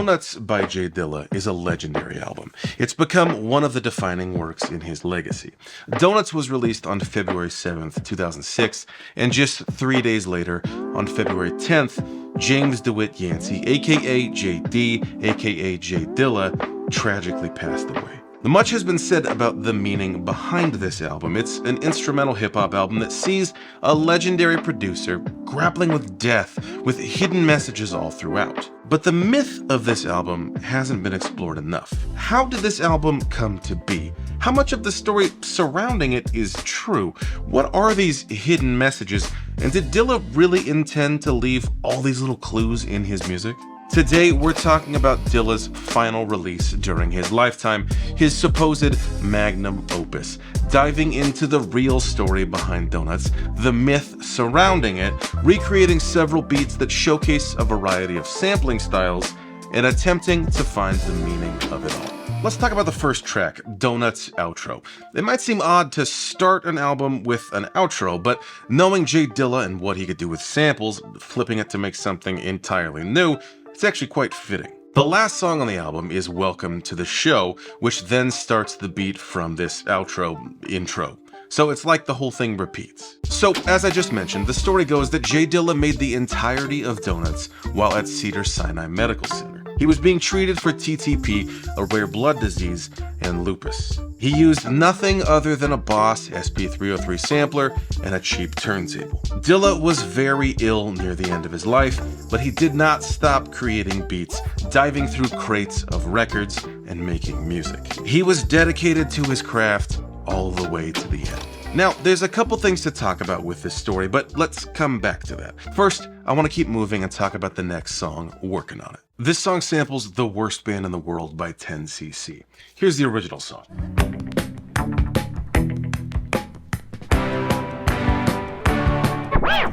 Donuts by J Dilla is a legendary album. It's become one of the defining works in his legacy. Donuts was released on February 7th, 2006, and just 3 days later, on February 10th, James DeWitt Yancey, aka JD, aka J Dilla, tragically passed away. Much has been said about the meaning behind this album. It's an instrumental hip-hop album that sees a legendary producer grappling with death, with hidden messages all throughout. But the myth of this album hasn't been explored enough. How did this album come to be? How much of the story surrounding it is true? What are these hidden messages? And did Dilla really intend to leave all these little clues in his music? Today, we're talking about Dilla's final release during his lifetime, his supposed magnum opus, diving into the real story behind Donuts, the myth surrounding it, recreating several beats that showcase a variety of sampling styles, and attempting to find the meaning of it all. Let's talk about the first track, Donuts Outro. It might seem odd to start an album with an outro, but knowing J Dilla and what he could do with samples, flipping it to make something entirely new, it's actually quite fitting. The last song on the album is Welcome to the Show, which then starts the beat from this outro intro. So it's like the whole thing repeats. So, as I just mentioned, the story goes that J Dilla made the entirety of Donuts while at Cedars-Sinai Medical Center. He was being treated for TTP, a rare blood disease, and lupus. He used nothing other than a Boss SP303 sampler and a cheap turntable. Dilla was very ill near the end of his life, but he did not stop creating beats, diving through crates of records, and making music. He was dedicated to his craft all the way to the end. Now, there's a couple things to talk about with this story, but let's come back to that. First, I want to keep moving and talk about the next song, Working on It. This song samples The Worst Band in the World by 10cc. Here's the original song.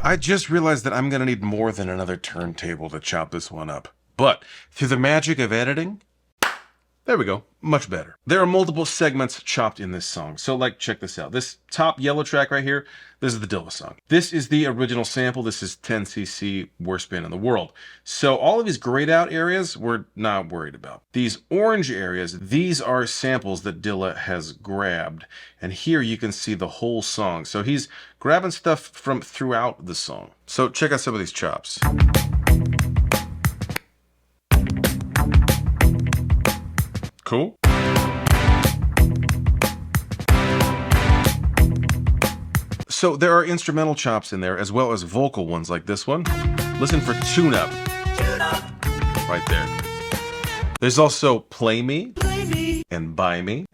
I just realized that I'm going to need more than another turntable to chop this one up. But through the magic of editing, there we go, much better. There are multiple segments chopped in this song, so check this out. This top yellow track right here, this is the Dilla song. This is the original sample, this is 10cc, Worst Band in the World. So all of these grayed out areas, we're not worried about. These orange areas, these are samples that Dilla has grabbed. And here you can see the whole song. So he's grabbing stuff from throughout the song. So check out some of these chops. Cool. So there are instrumental chops in there as well as vocal ones like this one. Listen for Tune Up. Right there. There's also Play Me and Buy Me.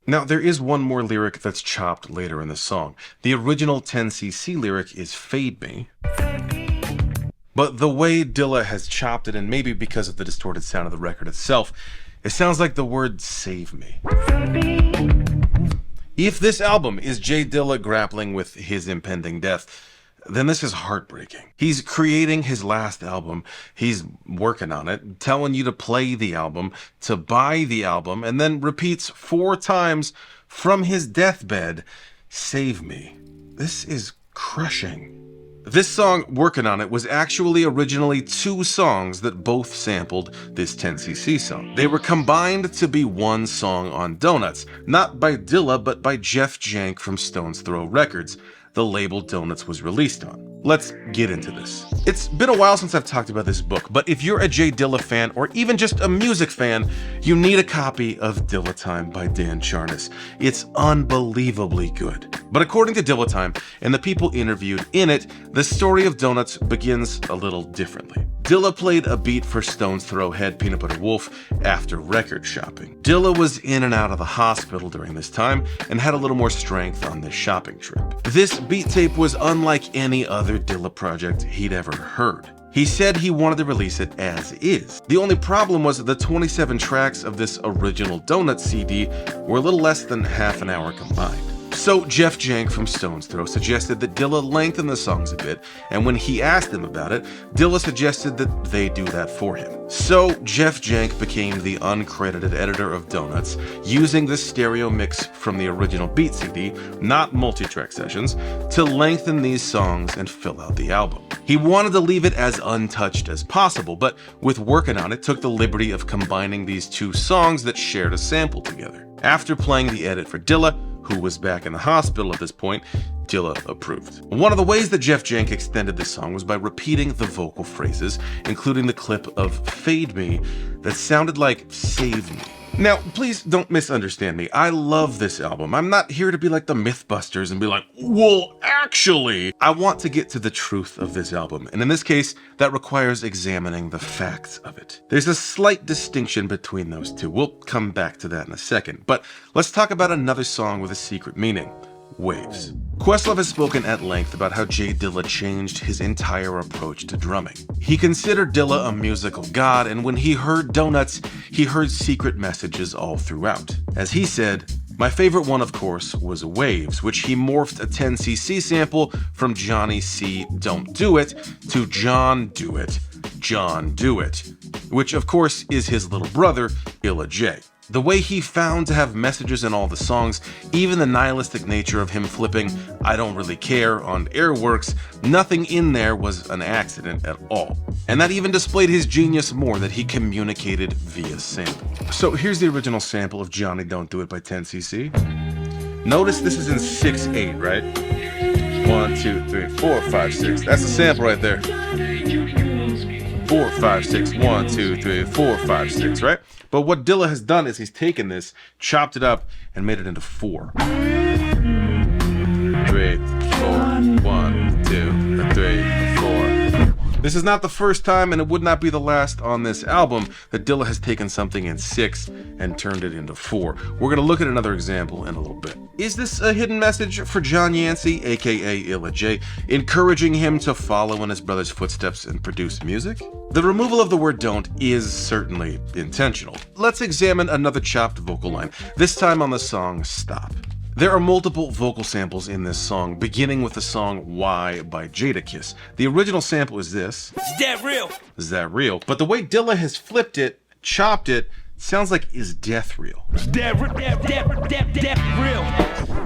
Now there is one more lyric that's chopped later in the song. The original 10cc lyric is Fade Me. But the way Dilla has chopped it, and maybe because of the distorted sound of the record itself, it sounds like the word save me. If this album is J Dilla grappling with his impending death, then this is heartbreaking. He's creating his last album, he's working on it, telling you to play the album, to buy the album, and then repeats 4 times from his deathbed, save me. This is crushing. This song, Working on It, was actually originally 2 songs that both sampled this 10cc song. They were combined to be one song on Donuts, not by Dilla, but by Jeff Jank from Stone's Throw Records, the label Donuts was released on. Let's get into this. It's been a while since I've talked about this book, but if you're a J Dilla fan or even just a music fan, you need a copy of Dilla Time by Dan Charnas. It's unbelievably good. But according to Dilla Time and the people interviewed in it, the story of Donuts begins a little differently. Dilla played a beat for Stone's Throw head Peanut Butter Wolf after record shopping. Dilla was in and out of the hospital during this time and had a little more strength on this shopping trip. This beat tape was unlike any other Dilla project he'd ever heard. He said he wanted to release it as is. The only problem was that the 27 tracks of this original Donuts CD were a little less than half an hour combined. So Jeff Jank from Stone's Throw suggested that Dilla lengthen the songs a bit, and when he asked him about it, Dilla suggested that they do that for him. So Jeff Jank became the uncredited editor of Donuts, using the stereo mix from the original beat CD, not multi-track sessions, to lengthen these songs and fill out the album. He wanted to leave it as untouched as possible, but with working on it, took the liberty of combining these two songs that shared a sample together. After playing the edit for Dilla, who was back in the hospital at this point, Dilla approved. One of the ways that Jeff Jank extended this song was by repeating the vocal phrases, including the clip of Fade Me that sounded like Save Me. Now, please don't misunderstand me. I love this album. I'm not here to be like the Mythbusters and be like, well, actually. I want to get to the truth of this album, and in this case, that requires examining the facts of it. There's a slight distinction between those two. We'll come back to that in a second, but let's talk about another song with a secret meaning. Waves. Questlove has spoken at length about how J Dilla changed his entire approach to drumming. He considered Dilla a musical god, and when he heard Donuts, he heard secret messages all throughout. As he said, my favorite one, of course, was Waves, which he morphed a 10cc sample from Johnny C. Don't Do It to John Do It, John Do It, which of course is his little brother, Illa J. The way he found to have messages in all the songs, even the nihilistic nature of him flipping I Don't Really Care on Airworks, nothing in there was an accident at all. And that even displayed his genius more, that he communicated via sample. So here's the original sample of Johnny Don't Do It by 10cc. Notice this is in 6/8, right? 1, 2, 3, 4, 5, 6. That's the sample right there. 4, 5, 6. 1, 2, 3, 4, 5, 6, right? But what Dilla has done is he's taken this, chopped it up, and made it into 4. 3, 4, 1, 2, 3, 4. This is not the first time, and it would not be the last on this album, that Dilla has taken something in 6 and turned it into 4. We're gonna look at another example in a little bit. Is this a hidden message for John Yancey, aka Illa J, encouraging him to follow in his brother's footsteps and produce music? The removal of the word don't is certainly intentional. Let's examine another chopped vocal line, this time on the song Stop. There are multiple vocal samples in this song, beginning with the song Why by Jadakiss. The original sample is this. Is that real? Is that real? But the way Dilla has flipped it, chopped it, sounds like Is Death Real? Death real.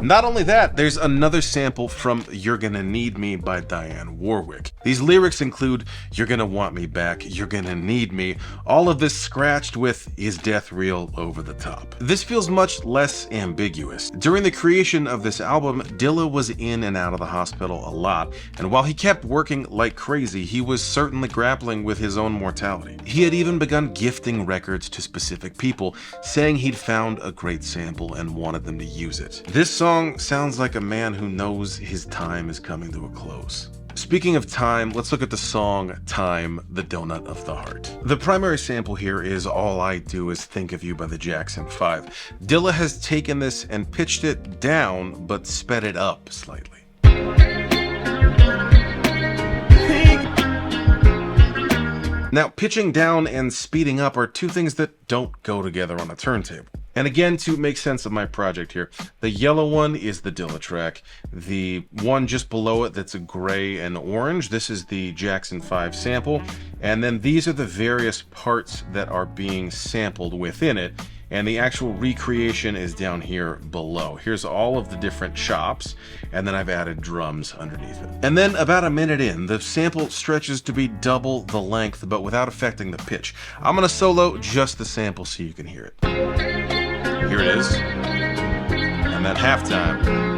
Not only that, there's another sample from You're Gonna Need Me by Dionne Warwick. These lyrics include You're gonna want me back, you're gonna need me, all of this scratched with Is Death Real over the top. This feels much less ambiguous. During the creation of this album, Dilla was in and out of the hospital a lot, and while he kept working like crazy, he was certainly grappling with his own mortality. He had even begun gifting records to specific people, saying he'd found a great sample and wanted them to use it. This song sounds like a man who knows his time is coming to a close. Speaking of time, let's look at the song Time, the Donut of the Heart. The primary sample here is All I Do Is Think of You by the Jackson 5. Dilla has taken this and pitched it down, but sped it up slightly. Now, pitching down and speeding up are two things that don't go together on a turntable. And again, to make sense of my project here, the yellow one is the Dilla track. The one just below it that's a gray and orange, this is the Jackson 5 sample. And then these are the various parts that are being sampled within it. And the actual recreation is down here below. Here's all of the different chops, and then I've added drums underneath it. And then about a minute in, the sample stretches to be double the length, but without affecting the pitch. I'm gonna solo just the sample so you can hear it. Here it is. And then halftime.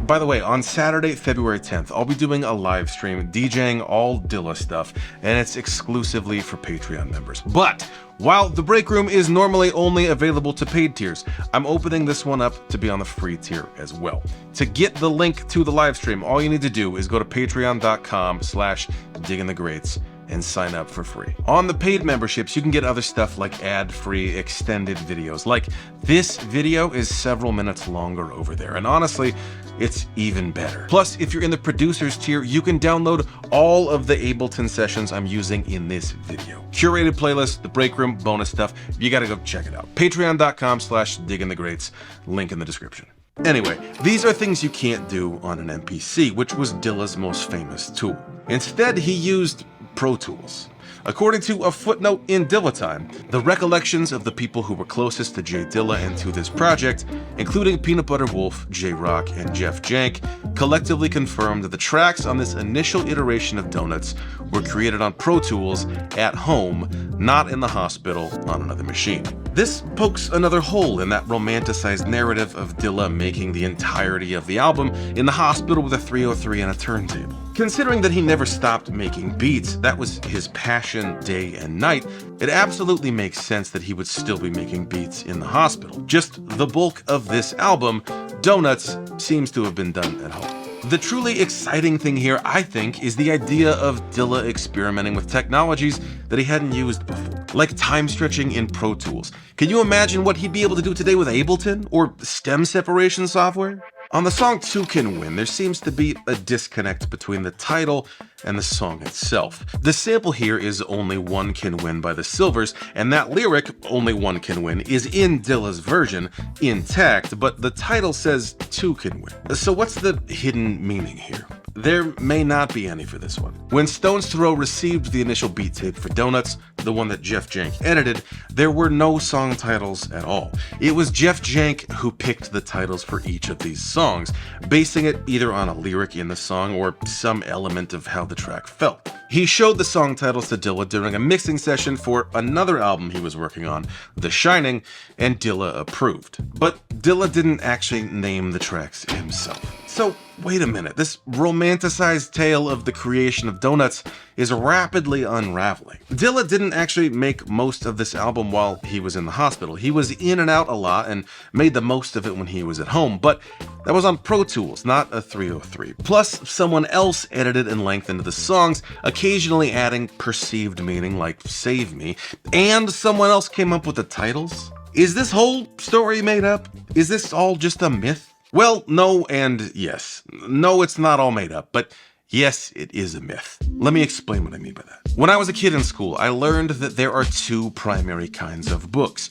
By the way, on Saturday, February 10th, I'll be doing a live stream DJing all Dilla stuff, and it's exclusively for Patreon members. But while the break room is normally only available to paid tiers, I'm opening this one up to be on the free tier as well. To get the link to the live stream, all you need to do is go to patreon.com/diggingthegreats and sign up for free. On the paid memberships, you can get other stuff like ad-free extended videos. Like this video is several minutes longer over there, and honestly, it's even better. Plus, if you're in the producers tier, you can download all of the Ableton sessions I'm using in this video. Curated playlist, the break room, bonus stuff, you gotta go check it out. Patreon.com/diggingthegreats, link in the description. Anyway, these are things you can't do on an MPC, which was Dilla's most famous tool. Instead, he used Pro Tools. According to a footnote in Dilla Time, the recollections of the people who were closest to J Dilla and to this project, including Peanut Butter Wolf, J Rock, and Jeff Jank, collectively confirmed that the tracks on this initial iteration of Donuts were created on Pro Tools at home, not in the hospital on another machine. This pokes another hole in that romanticized narrative of Dilla making the entirety of the album in the hospital with a 303 and a turntable. Considering that he never stopped making beats, that was his passion day and night, it absolutely makes sense that he would still be making beats in the hospital. Just the bulk of this album, Donuts, seems to have been done at home. The truly exciting thing here, I think, is the idea of Dilla experimenting with technologies that he hadn't used before, like time stretching in Pro Tools. Can you imagine what he'd be able to do today with Ableton or stem separation software? On the song Two Can Win, there seems to be a disconnect between the title and the song itself. The sample here is Only One Can Win by the Silvers, and that lyric, Only One Can Win, is in Dilla's version, intact, but the title says Two Can Win. So what's the hidden meaning here? There may not be any for this one. When Stone's Throw received the initial beat tape for Donuts, the one that Jeff Jank edited, there were no song titles at all. It was Jeff Jank who picked the titles for each of these songs, basing it either on a lyric in the song or some element of how the track felt. He showed the song titles to Dilla during a mixing session for another album he was working on, The Shining, and Dilla approved. But Dilla didn't actually name the tracks himself. So, wait a minute, this romanticized tale of the creation of Donuts is rapidly unraveling. Dilla didn't actually make most of this album while he was in the hospital. He was in and out a lot and made the most of it when he was at home, but that was on Pro Tools, not a 303. Plus, someone else edited and lengthened the songs, occasionally adding perceived meaning like Save Me, and someone else came up with the titles? Is this whole story made up? Is this all just a myth? Well, no and yes. No, it's not all made up, but yes, it is a myth. Let me explain what I mean by that. When I was a kid in school, I learned that there are two primary kinds of books,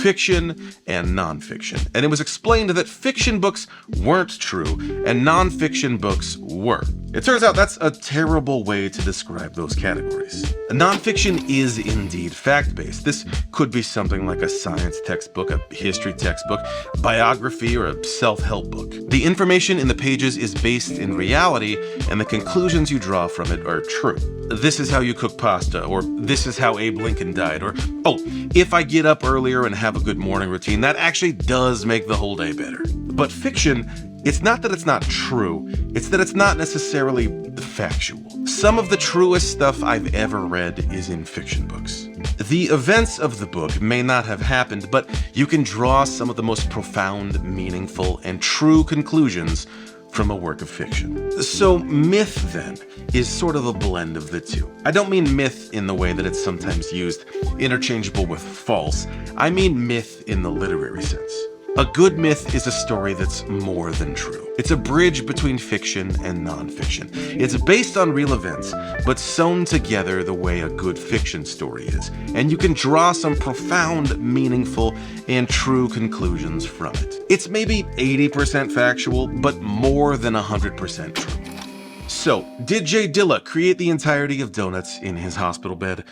fiction and nonfiction. And it was explained that fiction books weren't true and nonfiction books were. It turns out that's a terrible way to describe those categories. Nonfiction is indeed fact-based. This could be something like a science textbook, a history textbook, biography, or a self-help book. The information in the pages is based in reality, and the conclusions you draw from it are true. This is how you cook pasta, or this is how Abe Lincoln died, or, oh, if I get up earlier and have a good morning routine, that actually does make the whole day better. But fiction, it's not that it's not true, it's that it's not necessarily factual. Some of the truest stuff I've ever read is in fiction books. The events of the book may not have happened, but you can draw some of the most profound, meaningful, and true conclusions from a work of fiction. So myth, then, is sort of a blend of the two. I don't mean myth in the way that it's sometimes used, interchangeable with false. I mean myth in the literary sense. A good myth is a story that's more than true. It's a bridge between fiction and nonfiction. It's based on real events, but sewn together the way a good fiction story is. And you can draw some profound, meaningful, and true conclusions from it. It's maybe 80% factual, but more than 100% true. So, did J Dilla create the entirety of Donuts in his hospital bed?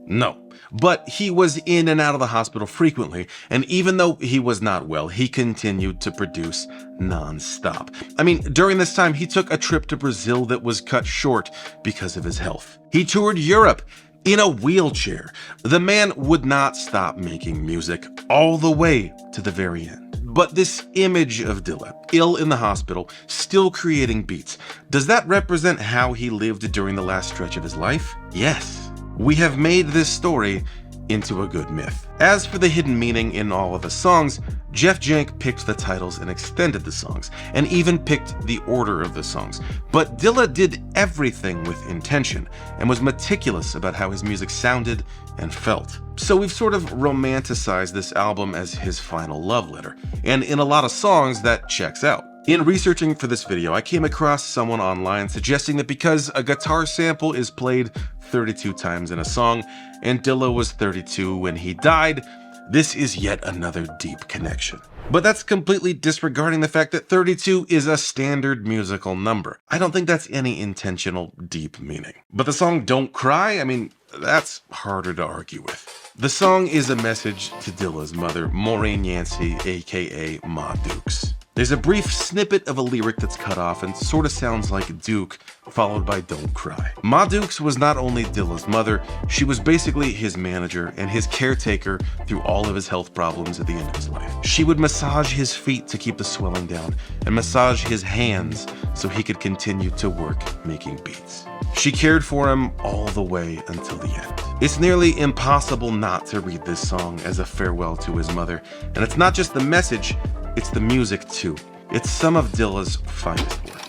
No. But he was in and out of the hospital frequently, and even though he was not well, he continued to produce non-stop. I mean, during this time, he took a trip to Brazil that was cut short because of his health. He toured Europe in a wheelchair. The man would not stop making music all the way to the very end. But this image of Dilla, ill in the hospital, still creating beats, does that represent how he lived during the last stretch of his life? Yes. We have made this story into a good myth. As for the hidden meaning in all of the songs, Jeff Jank picked the titles and extended the songs, and even picked the order of the songs. But Dilla did everything with intention, and was meticulous about how his music sounded and felt. So we've sort of romanticized this album as his final love letter, and in a lot of songs that checks out. In researching for this video, I came across someone online suggesting that because a guitar sample is played 32 times in a song, and Dilla was 32 when he died, this is yet another deep connection. But that's completely disregarding the fact that 32 is a standard musical number. I don't think that's any intentional deep meaning. But the song Don't Cry, I mean, that's harder to argue with. The song is a message to Dilla's mother, Maureen Yancey, aka Ma Dukes. There's a brief snippet of a lyric that's cut off and sort of sounds like Duke, followed by Don't Cry. Ma Dukes was not only Dilla's mother, she was basically his manager and his caretaker through all of his health problems at the end of his life. She would massage his feet to keep the swelling down and massage his hands so he could continue to work making beats. She cared for him all the way until the end. It's nearly impossible not to read this song as a farewell to his mother, and it's not just the message, it's the music too. It's some of Dilla's finest work.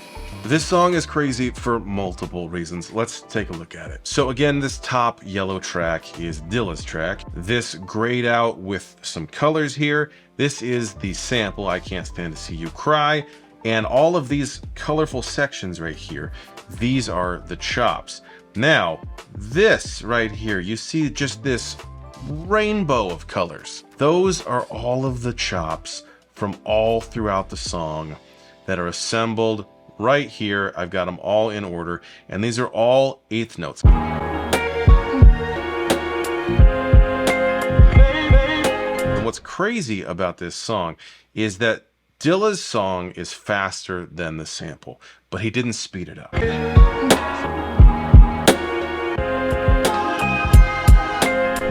This song is crazy for multiple reasons. Let's take a look at it. So again, this top yellow track is Dilla's track. This grayed out with some colors here. This is the sample, I Can't Stand to See You Cry. And all of these colorful sections right here, these are the chops. Now, this right here, you see just this rainbow of colors. Those are all of the chops from all throughout the song that are assembled right here. I've got them all in order, and these are all eighth notes. And what's crazy about this song is that Dilla's song is faster than the sample, but he didn't speed it up.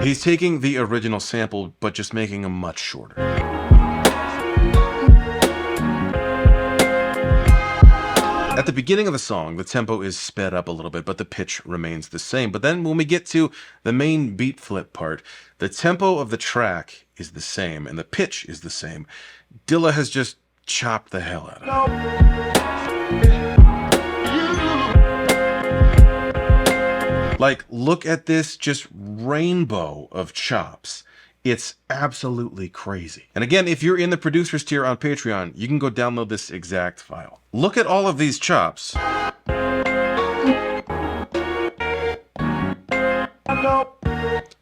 He's taking the original sample, but just making them much shorter. At the beginning of the song, the tempo is sped up a little bit, but the pitch remains the same. But then when we get to the main beat flip part, the tempo of the track is the same and the pitch is the same. Dilla has just chopped the hell out of it. Like, look at this just rainbow of chops. It's absolutely crazy. And again, if you're in the producer's tier on Patreon, you can go download this exact file. Look at all of these chops.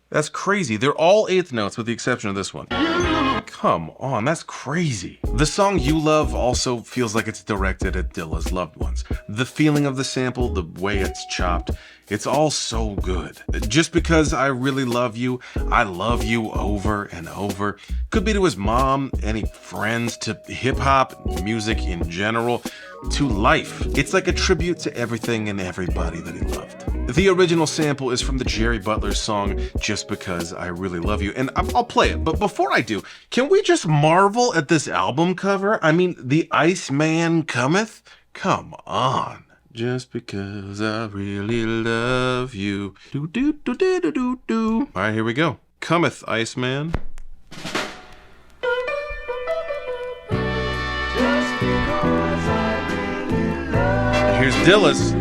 That's crazy. They're all eighth notes with the exception of this one. Come on, that's crazy. The song You Love also feels like it's directed at Dilla's loved ones. The feeling of the sample, the way it's chopped, it's all so good. Just because I really love you, I love you over and over. Could be to his mom, any friends, to hip hop, music in general, to life. It's like a tribute to everything and everybody that he loved. The original sample is from the Jerry Butler song, Just Because I Really Love You, and I'll play it. But before I do, can we just marvel at this album cover? I mean, the Iceman cometh? Come on. Just because I really love you. Do do do do do do do. All right, here we go. Cometh, Iceman. And here's Dilla's.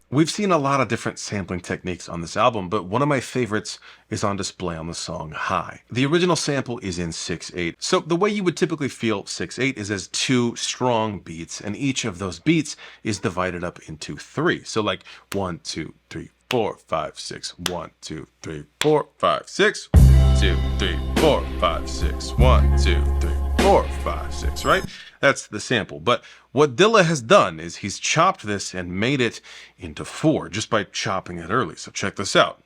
We've seen a lot of different sampling techniques on this album, but one of my favorites is on display on the song High. The original sample is in 6/8. So the way you would typically feel 6/8 is as two strong beats, and each of those beats is divided up into three. So like 1, 2, 3, 4, 5, 6, 1, 2, 3, 4, 5, 6, 2, 3, 4, 5, 6, 1, 2, 3, 4, 5, 6, right? That's the sample. But what Dilla has done is he's chopped this and made it into 4 just by chopping it early. So check this out.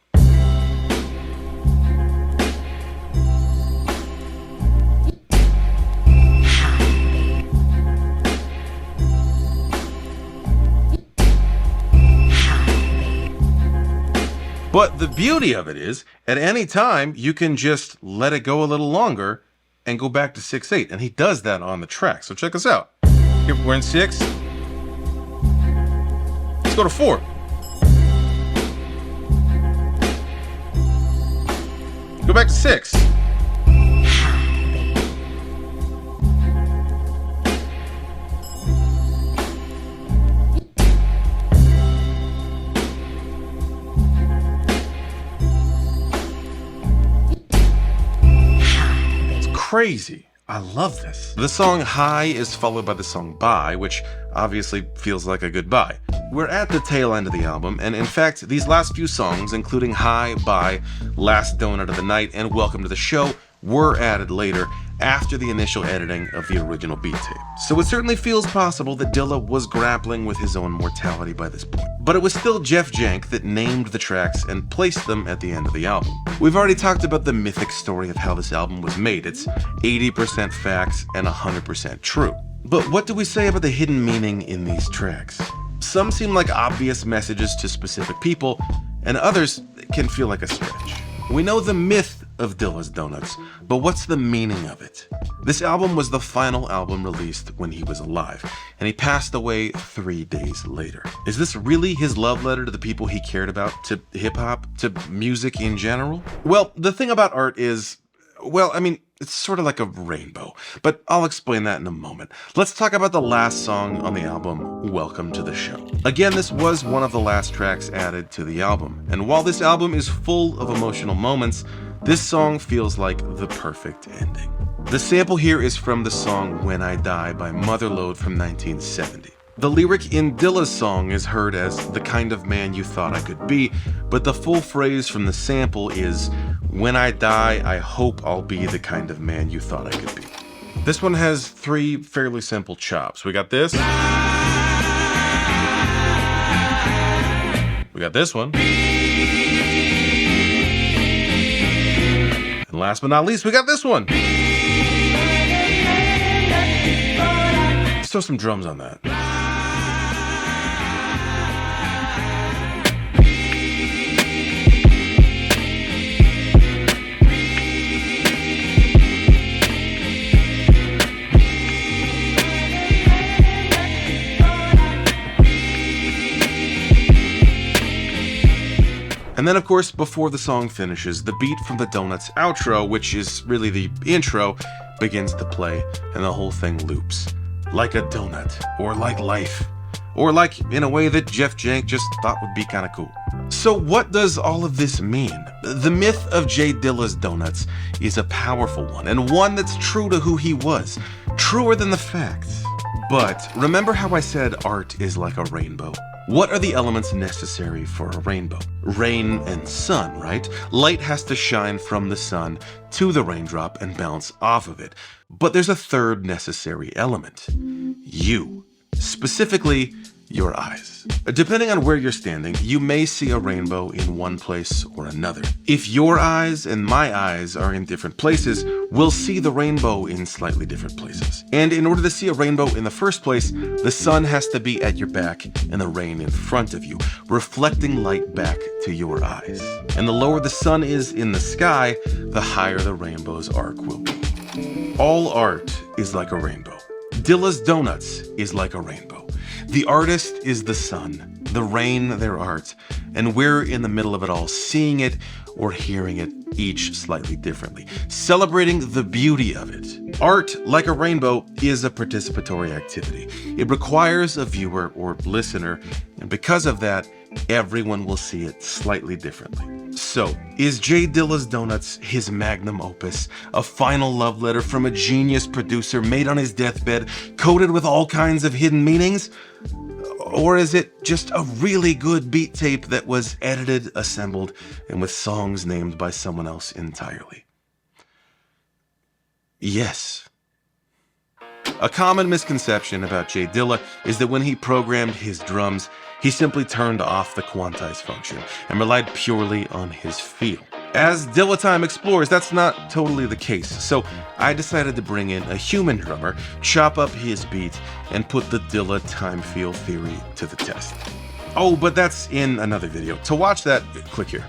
But the beauty of it is, at any time, you can just let it go a little longer and go back to 6/8, and he does that on the track. So check this out. Here, we're in 6. Let's go to 4. Go back to 6. Crazy. I love this. The song High is followed by the song Bye, which obviously feels like a goodbye. We're at the tail end of the album, and in fact, these last few songs, including High, Bye, Last Donut of the Night, and Welcome to the Show, were added later after the initial editing of the original beat tape. So it certainly feels possible that Dilla was grappling with his own mortality by this point. But it was still Jeff Jank that named the tracks and placed them at the end of the album. We've already talked about the mythic story of how this album was made. It's 80% facts and 100% true. But what do we say about the hidden meaning in these tracks? Some seem like obvious messages to specific people, and others can feel like a stretch. We know the myth of Dilla's Donuts, but what's the meaning of it? This album was the final album released when he was alive, and he passed away 3 days later. Is this really his love letter to the people he cared about, to hip-hop, to music in general? Well, the thing about art is, it's sort of like a rainbow, but I'll explain that in a moment. Let's talk about the last song on the album, Welcome to the Show. Again, this was one of the last tracks added to the album, and while this album is full of emotional moments, this song feels like the perfect ending. The sample here is from the song When I Die by Motherlode from 1970. The lyric in Dilla's song is heard as the kind of man you thought I could be, but the full phrase from the sample is, when I die, I hope I'll be the kind of man you thought I could be. This one has 3 fairly simple chops. We got this. We got this one. And last but not least, we got this one. Let's throw some drums on that. And then, of course, before the song finishes, the beat from the Donuts outro, which is really the intro, begins to play, and the whole thing loops. Like a donut, or like life, or like in a way that Jeff Jank just thought would be kind of cool. So what does all of this mean? The myth of J Dilla's Donuts is a powerful one, and one that's true to who he was, truer than the facts. But remember how I said art is like a rainbow? What are the elements necessary for a rainbow? Rain and sun, right? Light has to shine from the sun to the raindrop and bounce off of it. But there's a third necessary element. You. Specifically, your eyes. Depending on where you're standing, you may see a rainbow in one place or another. If your eyes and my eyes are in different places, we'll see the rainbow in slightly different places. And in order to see a rainbow in the first place, the sun has to be at your back and the rain in front of you, reflecting light back to your eyes. And the lower the sun is in the sky, the higher the rainbow's arc will be. All art is like a rainbow. Dilla's Donuts is like a rainbow. The artist is the sun, the rain their art, and we're in the middle of it all, seeing it or hearing it, each slightly differently, celebrating the beauty of it. Art, like a rainbow, is a participatory activity. It requires a viewer or listener, and because of that, everyone will see it slightly differently. So, is J Dilla's Donuts his magnum opus, a final love letter from a genius producer made on his deathbed, coated with all kinds of hidden meanings? Or is it just a really good beat tape that was edited, assembled, and with songs named by someone else entirely? Yes. A common misconception about J Dilla is that when he programmed his drums, he simply turned off the quantize function and relied purely on his feel. As Dilla Time explores, that's not totally the case, so I decided to bring in a human drummer, chop up his beat, and put the Dilla Time feel theory to the test. Oh, but that's in another video. To watch that, click here.